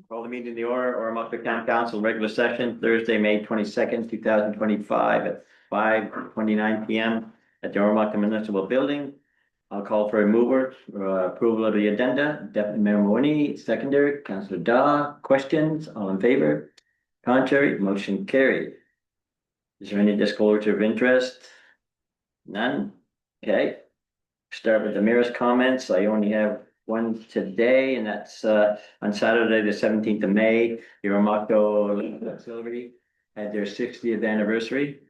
Call the meeting to the Oromocto Town Council regular session Thursday, May 22nd, 2025 at 5:29 PM at the Oromocto Municipal Building. I'll call for a mover, approval of the agenda. Deputy Mayor Mooney, seconder, Councillor Daw. Questions? All in favor? Contrary? Motion carried. Is there any disclosure of interest? None? Okay. Start with the mayor's comments. I only have one today, and that's on Saturday, the 17th of May, the Oromocto Auxiliary had their 60th anniversary.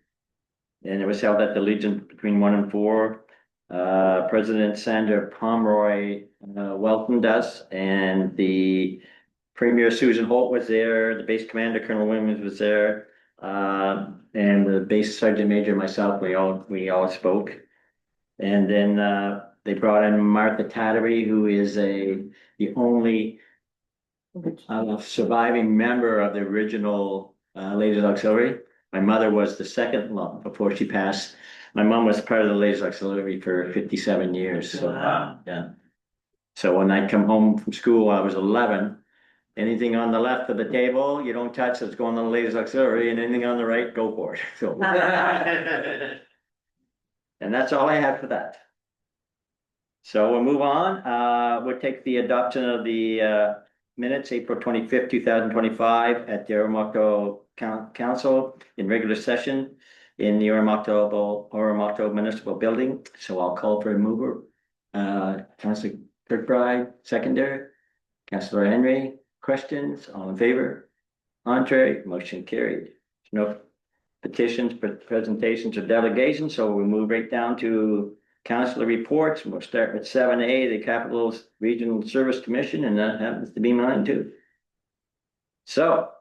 And it was held at the Legion between 1 and 4. President Sandra Pomeroy welcomed us, and the Premier Susan Holt was there, the base commander Colonel Williams was there, and the base sergeant major and myself, we all spoke. And then they brought in Martha Tattery, who is the only surviving member of the original Ladies Auxiliary. My mother was the second one before she passed. My mom was part of the Ladies Auxiliary for 57 years. So, yeah. So when I come home from school, I was 11. Anything on the left of the table, you don't touch, it's going to the Ladies Auxiliary, and anything on the right, go for it. So, and that's all I have for that. So we'll move on. We'll take the adoption of the minutes, April 25th, 2025 at the Oromocto Council in regular session in the Oromocto Municipal Building. So I'll call for a mover. Councillor Kirkbride, seconder. Councillor Henry, questions? All in favor? Contrary? Motion carried. No petitions, presentations, or delegations, so we'll move right down to councillor reports. We'll start with 7A, the Capital Regional Service Commission, and that happens to be mine too. So,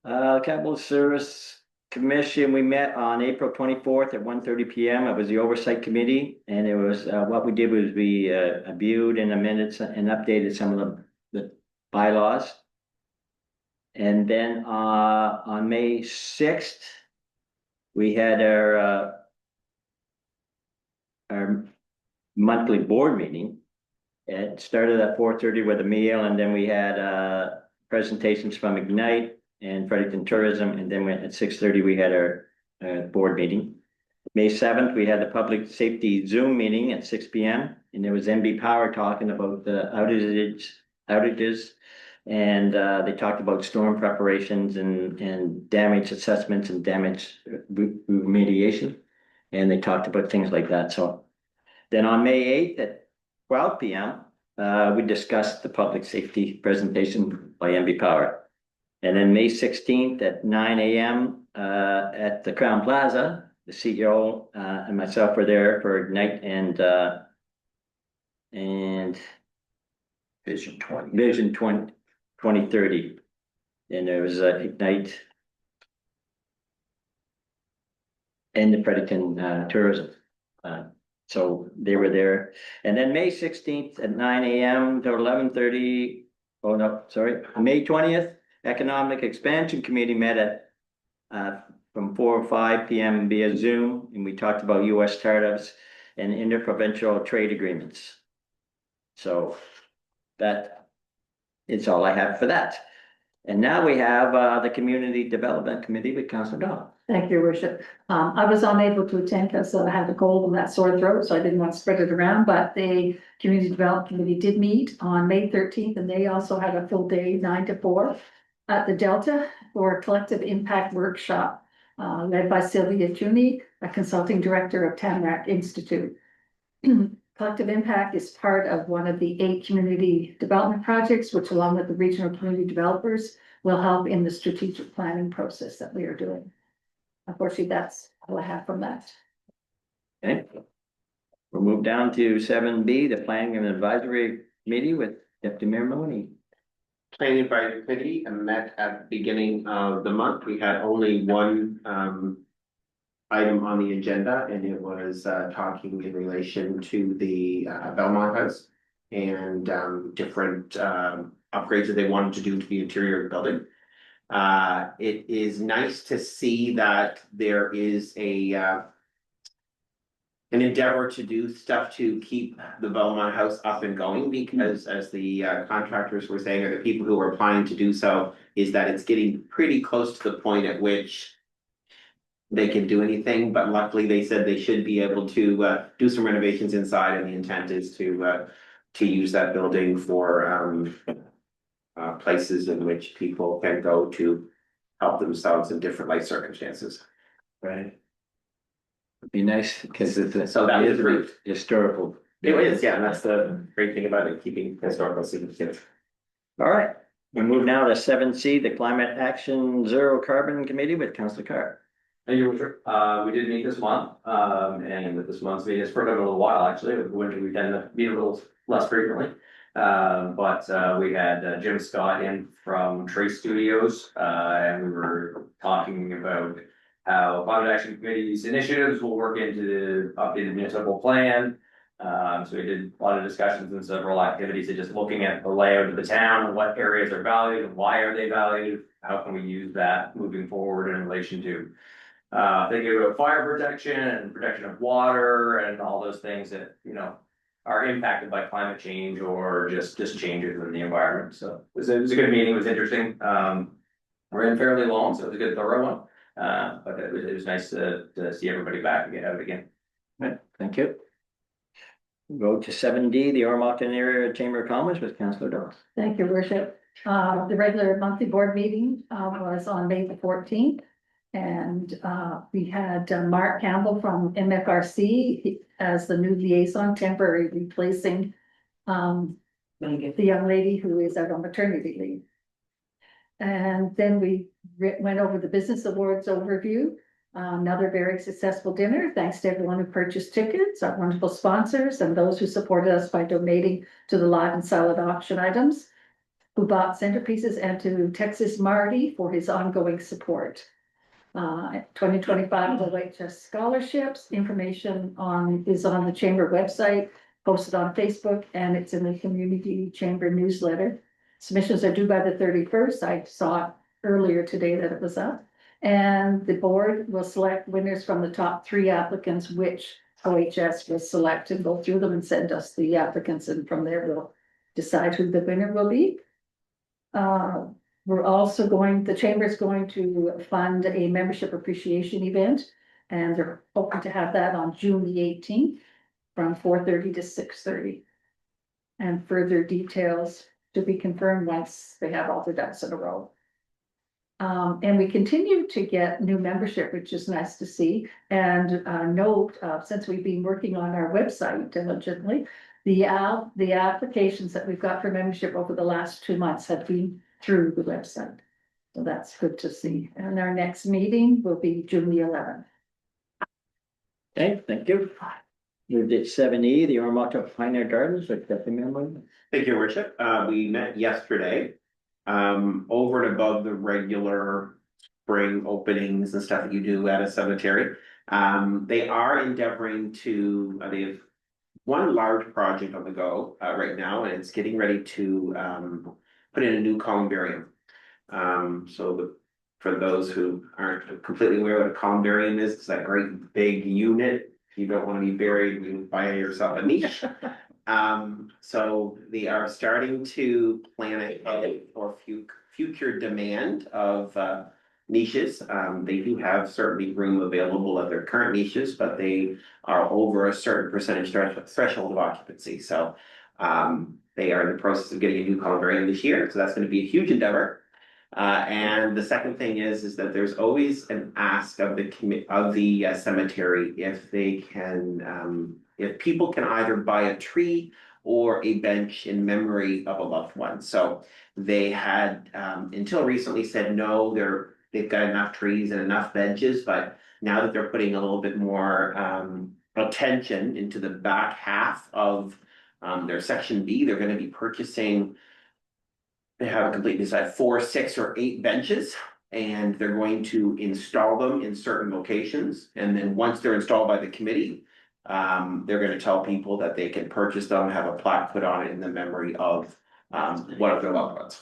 Capital Service Commission, we met on April 24th at 1:30 PM. It was the Oversight Committee, and it was what we did was we viewed and amended and updated some of the bylaws. And then on May 6th, we had our monthly board meeting. It started at 4:30 with a meal, and then we had presentations from Ignite and Fredericton Tourism, and then at 6:30 we had our board meeting. May 7th, we had the public safety Zoom meeting at 6 PM, and there was MB Power talking about the outages, and they talked about storm preparations and damage assessments and damage remediation, and they talked about things like that. So then on May 8th at 12 PM, we discussed the public safety presentation by MB Power. And then May 16th at 9 AM at the Crown Plaza, the CEO and myself were there for Ignite and Vision 2030. And there was Ignite and the Fredericton Tourism. So they were there. And then May 16th at 9 AM to 11:30. Oh, no, sorry. May 20th, Economic Expansion Committee met at from 4 or 5 PM via Zoom, and we talked about US startups and interprovincial trade agreements. So that is all I have for that. And now we have the Community Development Committee with Councillor Daw. Thank you, Worship. I was unable to attend because I had a cold and that sore throat, so I didn't want to spread it around, but the Community Development Committee did meet on May 13th, and they also had a full day, 9 to 4 at the Delta for a collective impact workshop, led by Sylvia Juni, a consulting director of Tamarack Institute. Collective impact is part of one of the 8 community development projects, which along with the regional community developers will help in the strategic planning process that we are doing. Unfortunately, that's all I have from that. Okay. We'll move down to 7B, the Planning and Advisory Committee with Deputy Mayor Mooney. Planning Advisory Committee met at the beginning of the month. We had only one item on the agenda, and it was talking in relation to the Belmont House and different upgrades that they wanted to do to the interior of the building. It is nice to see that there is a an endeavor to do stuff to keep the Belmont House up and going, because as the contractors were saying, or the people who were applying to do so, is that it's getting pretty close to the point at which they can do anything, but luckily they said they should be able to do some renovations inside, and the intent is to use that building for places in which people can go to help themselves in different life circumstances. Right. It'd be nice, because it's So that it is is great. historical. It is, yeah, and that's the great thing about it, keeping historical significance. All right, we move now to 7C, the Climate Action Zero Carbon Committee with Councillor Carr. Thank you, Richard. We did meet this month, and this month's meeting is for a little while, actually. With the winter, we tend to meet a little less frequently. But we had Jim Scott in from Trace Studios, and we were talking about how Climate Action Committee's initiatives will work into the updated municipal plan. So we did a lot of discussions and several activities of just looking at the layout of the town, and what areas are valued and why are they valued? How can we use that moving forward in relation to thinking about fire protection and protection of water and all those things that, you know, are impacted by climate change or just changes in the environment. So it was a good meeting, it was interesting. We're in fairly long, so it was a good thorough one. But it was nice to see everybody back and get out again. Right, thank you. Go to 7D, the Oromocto Area Chamber of Commerce with Councillor Dawes. Thank you, Worship. The regular monthly board meeting was on May the 14th. And we had Mark Campbell from MFRC as the new liaison, temporary replacing the young lady who is out on maternity leave. And then we went over the business awards overview. Another very successful dinner. Thanks to everyone who purchased tickets, our wonderful sponsors, and those who supported us by donating to the live and silent auction items, who bought centerpieces, and to Texas Marty for his ongoing support. 2025 OHS scholarships information is on the chamber website, posted on Facebook, and it's in the community chamber newsletter. Submissions are due by the 31st. I saw it earlier today that it was up. And the board will select winners from the top 3 applicants, which OHS will select, and go through them and send us the applicants, and from there we'll decide who the winner will be. We're also the chamber is going to fund a membership appreciation event, and they're hoping to have that on June the 18th from 4:30 to 6:30. And further details to be confirmed once they have all the ducks in a row. And we continue to get new membership, which is nice to see. And note, since we've been working on our website diligently, the applications that we've got for membership over the last 2 months have been through the website. So that's good to see. And our next meeting will be June the 11th. Okay, thank you. Moved at 7E, the Oromocto Pioneer Gardens with Deputy Member. Thank you, Your Worship. We met yesterday, over and above the regular spring openings and stuff that you do at a cemetery. They are endeavoring to, they have one large project on the go right now, and it's getting ready to put in a new columbarium. For those who aren't completely aware what a columbarium is, it's that great big unit. If you don't want to be buried, you buy yourself a niche. So they are starting to plan it for future demand of niches. They do have certainly room available at their current niches, but they are over a certain percentage threshold of occupancy. So they are in the process of getting a new columbarium this year. So that's going to be a huge endeavor. And the second thing is that there's always an ask of the cemetery if they can, if people can either buy a tree or a bench in memory of a loved one. So they had until recently said no, they've got enough trees and enough benches, but now that they're putting a little bit more attention into the back half of their section B, they're going to be purchasing. They haven't completely decided 4, 6, or 8 benches, and they're going to install them in certain locations. And then once they're installed by the committee, they're going to tell people that they can purchase them, have a plaque put on it in the memory of one of their loved ones.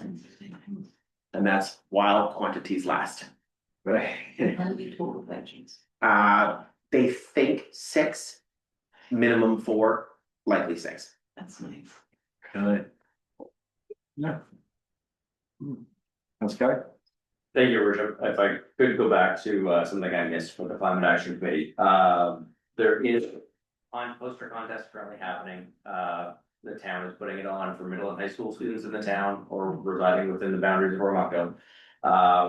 And that's while quantities last. Right. How many total benches? They think 6. minimum 4, likely 6. That's nice. Good. Yeah. That's good. Thank you, Your Worship. If I could go back to something I missed for the Climate Action Committee, there is poster contest currently happening. The town is putting it on for middle and high school students in the town or residing within the boundaries of Oromocto.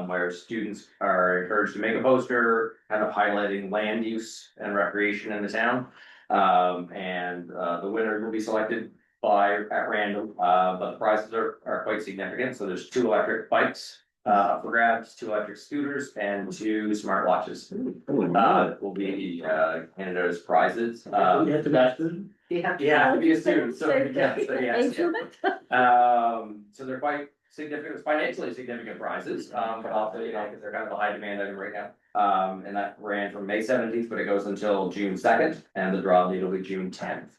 Where students are encouraged to make a poster kind of highlighting land use and recreation in the town. The winner will be selected at random, but the prizes are quite significant. So there's 2 electric bikes for grabs, 2 electric scooters, and 2 smartwatches. Will be Canada's prizes. You have to be a student, so yes. Age limit? So they're quite significant, financially significant prizes, but also, because they're kind of a high demand item right now. And that ran from May 17th, but it goes until June 2nd, and the draw date will be June 10th.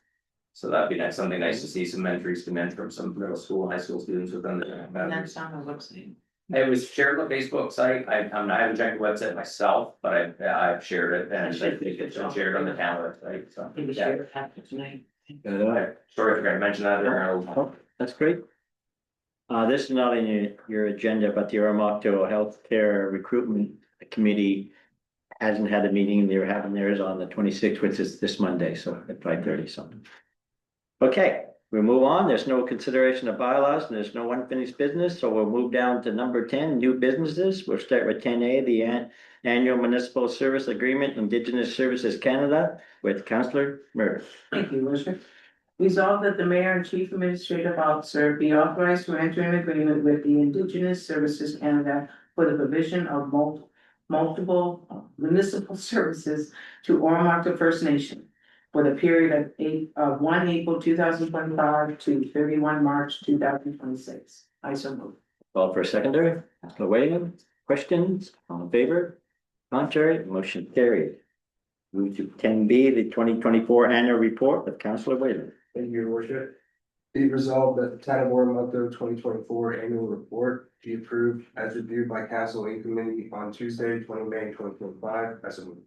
So that'd be nice, something nice to see some entries come in from some middle school and high school students within the. Next on the website. It was shared on the Facebook site. I haven't checked the website myself, but I've shared it, and I think it's been shared on the town website, so. It was shared after tonight. Good. Sorry, I forgot to mention that earlier. Oh, that's great. This is not in your agenda, but the Oromocto Healthcare Recruitment Committee hasn't had a meeting. They're having theirs on the 26th, which is this Monday, so at 5:30 something. Okay, we move on. There's no consideration of bylaws and there's no unfinished business, so we'll move down to number 10, new businesses. We'll start with 10A, the annual municipal service agreement, Indigenous Services Canada, with Councillor Murphy. Thank you, Worship. Resolved that the mayor and chief administrative officer be authorized to enter an agreement with the Indigenous Services Canada for the provision of multiple municipal services to Oromocto First Nation for the period of 1 April 2025 to 31 March 2026. I so move. Call for a seconder. Councillor Williams, questions? All in favor? Contrary, motion carried. Move to 10B, the 2024 annual report with Councillor Williams. Thank you, Your Worship. Be it resolved that the town of Oromocto 2024 annual report be approved as reviewed by council and committee on Tuesday, 20 May 2025, as a move.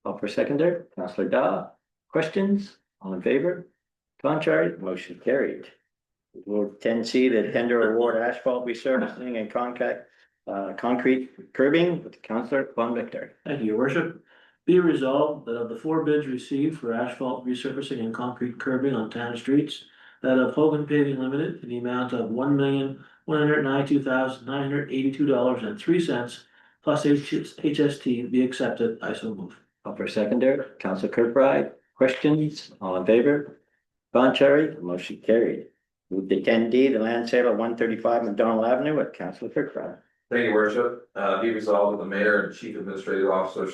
Call for seconder. Councillor Daw, questions? All in favor? Contrary, motion carried. Move 10C, the tender award asphalt resurfacing and concrete curbing with Councillor Von Victor. Thank you, Your Worship. Be resolved that of the 4 bids received for asphalt resurfacing and concrete curbing on town streets, that of Hogan Paving Limited in the amount of $1,192,982.03 plus HST be accepted. I so move. Call for seconder. Councillor Kirkbride, questions? All in favor? Contrary, motion carried. Move to 10D, the land sale of 135 McDonald Avenue with Councillor Kirkbride. Thank you, Worship. Be resolved that the mayor and chief administrative officer /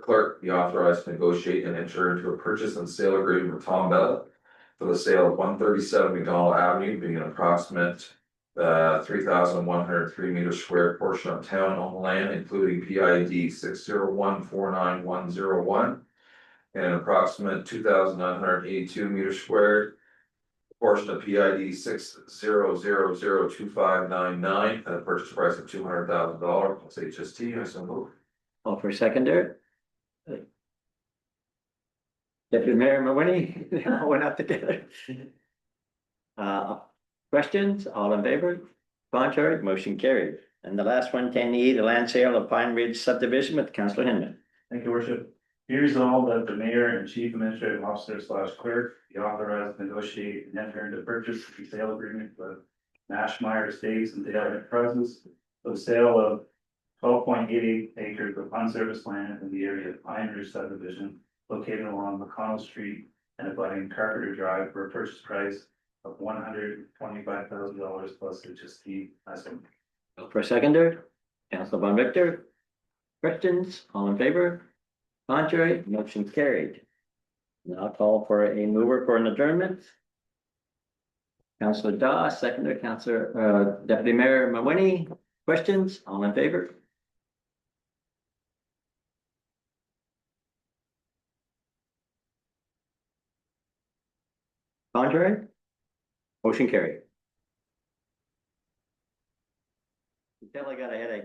clerk be authorized to negotiate and enter into a purchase and sale agreement with Tom Bella for the sale of 137 McDonald Avenue, being an approximate 3,103 meter square portion of town-owned land, including PID 601499101, and an approximate 2,982 meter square portion of PID 600002599 at a purchase price of $200,000 plus HST. I so move. Call for seconder. Deputy Mayor Mawini, they all went out together. Questions? All in favor? Contrary, motion carried. And the last one, 10E, the land sale of Pine Ridge subdivision with Councillor Hinman. Thank you, Worship. Be resolved that the mayor and chief administrative officer / clerk be authorized to negotiate and enter into purchase and sale agreement with Nashmeyer Estates and Dale Enterprises for the sale of 12.88 acres of unserviced land in the area of Pine Ridge subdivision located along McConnell Street and abutting Carpenter Drive for a purchase price of $125,000 plus HST. For a seconder, Councillor Von Victor. Questions? All in favor? Contrary, motion carried. Now I'll call for a mover for an adjournment. Councillor Daw, seconder, Councillor Deputy Mayor Mawini. Questions? All in favor? Contrary? Motion carried. Until I got a headache.